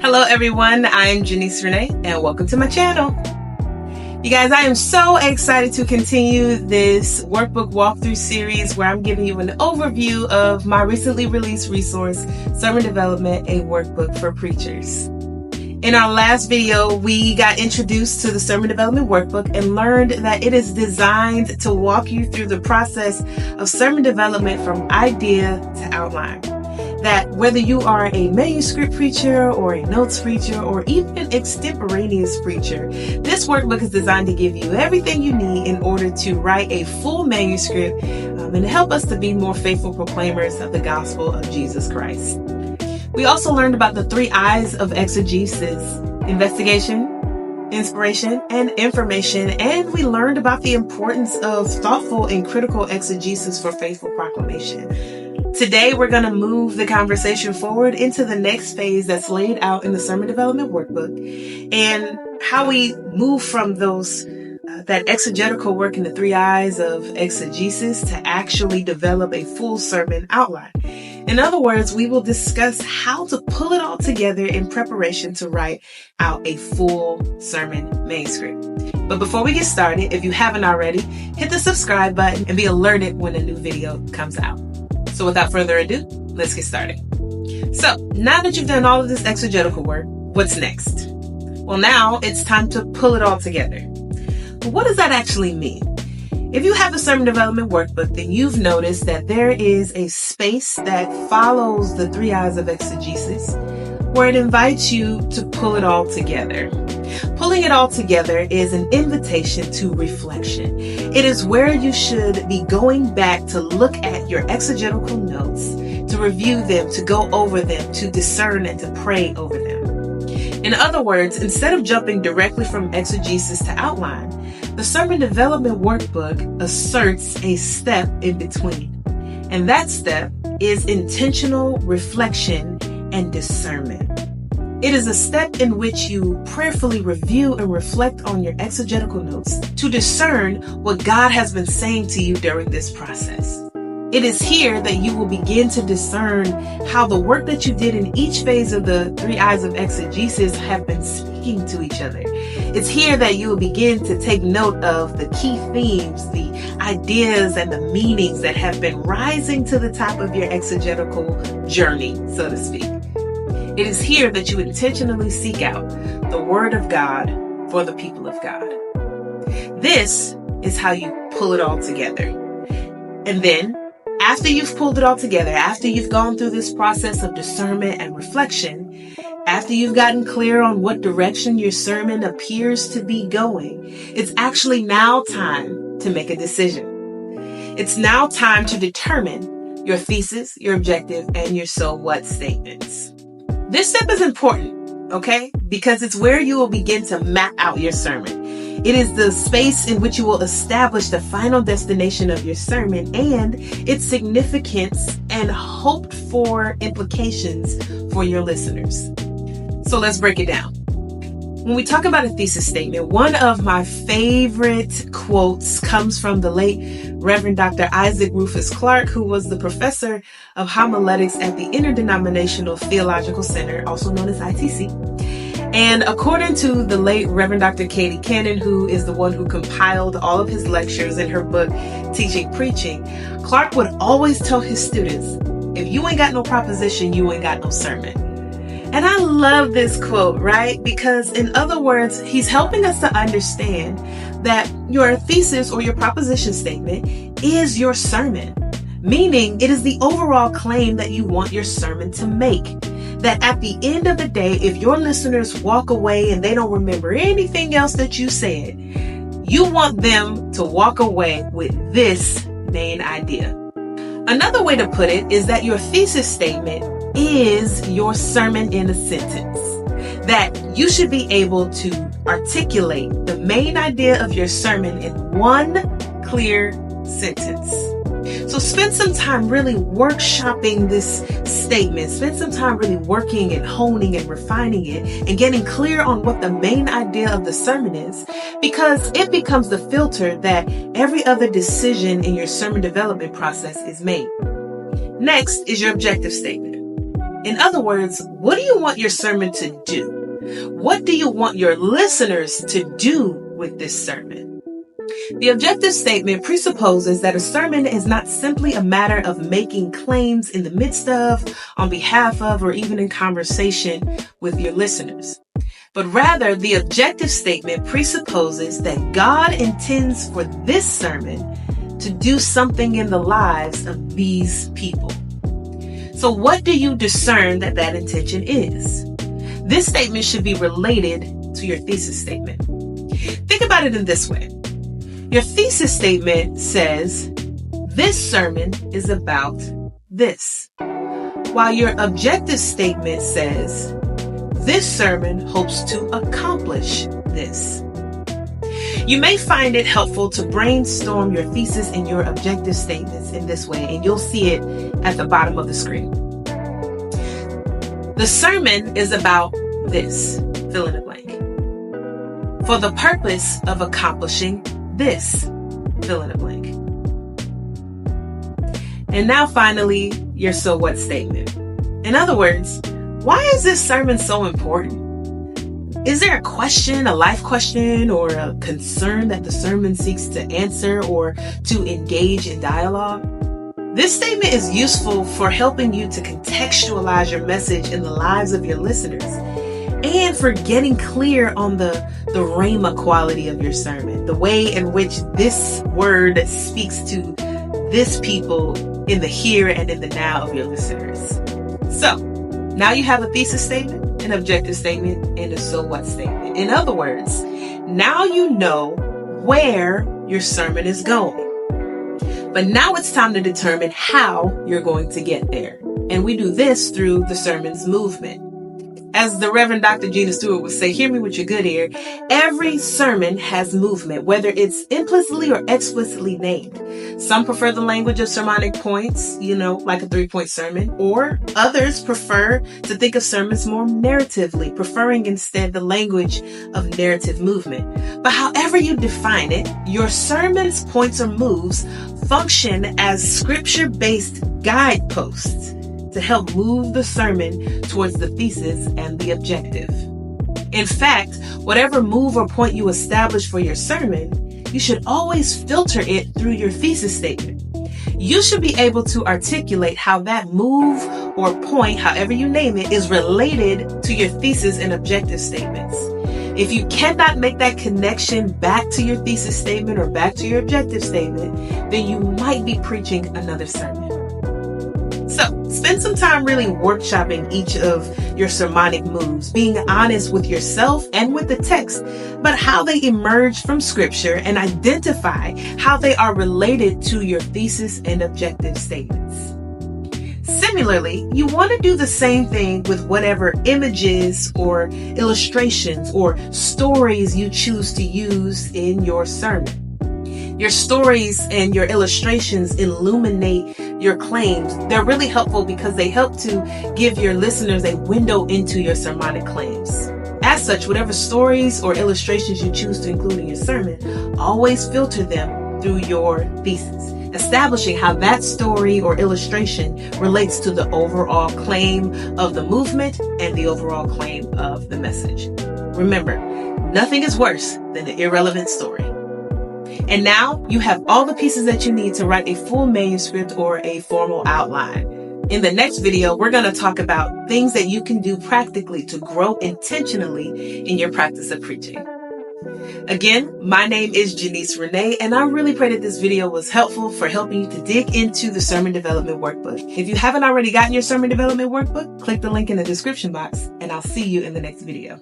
Hello everyone, I'm Janice Renee and welcome to my channel. You guys, I am so excited to continue this Workbook Walkthrough Series where I'm giving you an overview of my recently released resource, Sermon Development, a Workbook for Preachers. In our last video, we got introduced to the Sermon Development Workbook and learned that it is designed to walk you through the process of sermon development from idea to outline. That whether you are a manuscript preacher or a notes preacher or even an extemporaneous preacher, this workbook is designed to give you everything you need in order to write a full manuscript and help us to be more faithful proclaimers of the gospel of Jesus Christ. We also learned about the 3 I's of exegesis: investigation, inspiration, and information. And we learned about the importance of thoughtful and critical exegesis for faithful proclamation. Today, we're going to move the conversation forward into the next phase that's laid out in the Sermon Development Workbook and how we move from that exegetical work in the 3 I's of exegesis to actually develop a full sermon outline. In other words, we will discuss how to pull it all together in preparation to write out a full sermon manuscript. But before we get started, if you haven't already, hit the subscribe button and be alerted when a new video comes out. So without further ado, let's get started. So now that you've done all of this exegetical work, what's next? Well, now it's time to pull it all together. But what does that actually mean? If you have the Sermon Development Workbook, then you've noticed that there is a space that follows the 3 I's of exegesis, where it invites you to pull it all together. Pulling it all together is an invitation to reflection. It is where you should be going back to look at your exegetical notes, to review them, to go over them, to discern and to pray over them. In other words, instead of jumping directly from exegesis to outline, the Sermon Development Workbook asserts a step in between. And that step is intentional reflection and discernment. It is a step in which you prayerfully review and reflect on your exegetical notes to discern what God has been saying to you during this process. It is here that you will begin to discern how the work that you did in each phase of the 3 I's of exegesis have been speaking to each other. It's here that you will begin to take note of the key themes, the ideas and the meanings that have been rising to the top of your exegetical journey, so to speak. It is here that you intentionally seek out the Word of God for the people of God. This is how you pull it all together. And then, after you've pulled it all together, after you've gone through this process of discernment and reflection, after you've gotten clear on what direction your sermon appears to be going, it's actually now time to make a decision. It's now time to determine your thesis, your objective, and your so what statements. This step is important, okay? Because it's where you will begin to map out your sermon. It is the space in which you will establish the final destination of your sermon and its significance and hoped for implications for your listeners. So let's break it down. When we talk about a thesis statement, one of my favorite quotes comes from the late Reverend Dr. Isaac Rufus Clark, who was the professor of homiletics at the Interdenominational Theological Center, also known as ITC. And according to the late Reverend Dr. Katie Cannon, who is the one who compiled all of his lectures in her book, Teaching Preaching, Clark would always tell his students, if you ain't got no proposition, you ain't got no sermon. And I love this quote, right? Because in other words, he's helping us to understand that your thesis or your proposition statement is your sermon, meaning it is the overall claim that you want your sermon to make. That at the end of the day, if your listeners walk away and they don't remember anything else that you said, you want them to walk away with this main idea. Another way to put it is that your thesis statement is your sermon in a sentence. That you should be able to articulate the main idea of your sermon in one clear sentence. So spend some time really workshopping this statement. Spend some time really working and honing and refining it and getting clear on what the main idea of the sermon is, because it becomes the filter that every other decision in your sermon development process is made. Next is your objective statement. In other words, what do you want your sermon to do? What do you want your listeners to do with this sermon? The objective statement presupposes that a sermon is not simply a matter of making claims in the midst of, on behalf of, or even in conversation with your listeners. But rather, the objective statement presupposes that God intends for this sermon to do something in the lives of these people. So what do you discern that that intention is? This statement should be related to your thesis statement. Think about it in this way. Your thesis statement says, this sermon is about this, while your objective statement says, this sermon hopes to accomplish this. You may find it helpful to brainstorm your thesis and your objective statements in this way, and you'll see it at the bottom of the screen. The sermon is about this, fill in the blank, for the purpose of accomplishing this, fill in the blank. And now finally, your so what statement. In other words, why is this sermon so important? Is there a question, a life question, or a concern that the sermon seeks to answer or to engage in dialogue? This statement is useful for helping you to contextualize your message in the lives of your listeners and for getting clear on the rhema quality of your sermon, the way in which this word speaks to this people in the here and in the now of your listeners. So, now you have a thesis statement, an objective statement, and a so what statement. In other words, now you know where your sermon is going. But now it's time to determine how you're going to get there. And we do this through the sermon's movement. As the Reverend Dr. Gina Stewart would say, hear me with your good ear, every sermon has movement, whether it's implicitly or explicitly named. Some prefer the language of sermonic points, like a 3-point sermon, or others prefer to think of sermons more narratively, preferring instead the language of narrative movement. But however you define it, your sermon's points or moves function as scripture-based guideposts to help move the sermon towards the thesis and the objective. In fact, whatever move or point you establish for your sermon, you should always filter it through your thesis statement. You should be able to articulate how that move or point, however you name it, is related to your thesis and objective statements. If you cannot make that connection back to your thesis statement or back to your objective statement, then you might be preaching another sermon. So, spend some time really workshopping each of your sermonic moves, being honest with yourself and with the text about how they emerge from scripture and identify how they are related to your thesis and objective statements. Similarly, you want to do the same thing with whatever images or illustrations or stories you choose to use in your sermon. Your stories and your illustrations illuminate your claims. They're really helpful because they help to give your listeners a window into your sermonic claims. As such, whatever stories or illustrations you choose to include in your sermon, always filter them through your thesis, establishing how that story or illustration relates to the overall claim of the movement and the overall claim of the message. Remember, nothing is worse than an irrelevant story. And now you have all the pieces that you need to write a full manuscript or a formal outline. In the next video, we're going to talk about things that you can do practically to grow intentionally in your practice of preaching. Again, my name is Janice Renee, and I really pray that this video was helpful for helping you to dig into the Sermon Development Workbook. If you haven't already gotten your Sermon Development Workbook, click the link in the description box, and I'll see you in the next video.